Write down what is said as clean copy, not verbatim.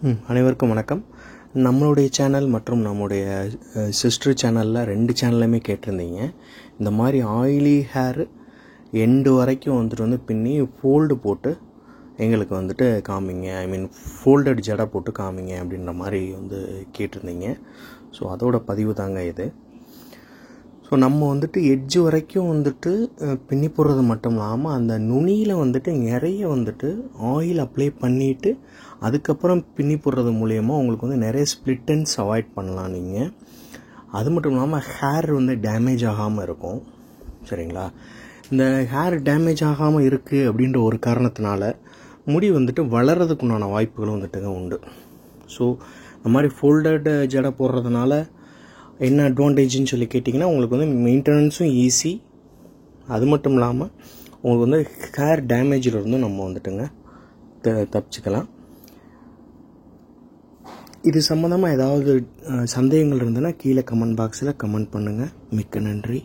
அனைவருக்கும் வணக்கம். நம்மளுடைய சேனல் மற்றும் நம்முடைய சிஸ்டர் சேனலில் 2 சேனல்லையுமே கேட்டிருந்தீங்க. இந்த மாதிரி ஆயிலி ஹேர் எண்டு வரைக்கும் வந்துட்டு பின்னி ஃபோல்டு போட்டு எங்களுக்கு வந்துட்டு காமிங்க, ஃபோல்டட் ஜடை போட்டு காமிங்க அப்படின்ற மாதிரி கேட்டிருந்தீங்க. ஸோ அதோட பதிவு தாங்க இது. ஸோ நம்ம எட்ஜு வரைக்கும் பின்னி போடுறது மட்டும் இல்லாமல் அந்த நுனியில் நிறைய ஆயில் அப்ளை பண்ணிவிட்டு அதுக்கப்புறம் பின்னி போடுறது மூலயமா உங்களுக்கு நிறைய ஸ்ப்ளிட்டன்ஸ் அவாய்ட் பண்ணலாம் நீங்கள். அது மட்டும் இல்லாமல் ஹேர் டேமேஜ் ஆகாமல் இருக்கும். சரிங்களா? இந்த ஹேர் டேமேஜ் ஆகாமல் இருக்குது அப்படின்ற ஒரு காரணத்தினால முடி வளர்கிறதுக்குண்டான வாய்ப்புகளும் உண்டு. ஸோ இந்த மாதிரி ஃபோல்டட் ஜடை போடுறதுனால என்ன அட்வான்டேஜ்னு சொல்லி கேட்டிங்கன்னா, உங்களுக்கு மெயின்டெனன்ஸும் ஈஸி. அது மட்டும் இல்லாமல் உங்களுக்கு ஹேர் டேமேஜில் நம்ம தப்பிச்சுக்கலாம். இது சம்மந்தமாக ஏதாவது சந்தேகங்கள் இருந்ததுன்னா கீழே கமெண்ட் பாக்ஸில் கமெண்ட் பண்ணுங்கள். மிக்க நன்றி.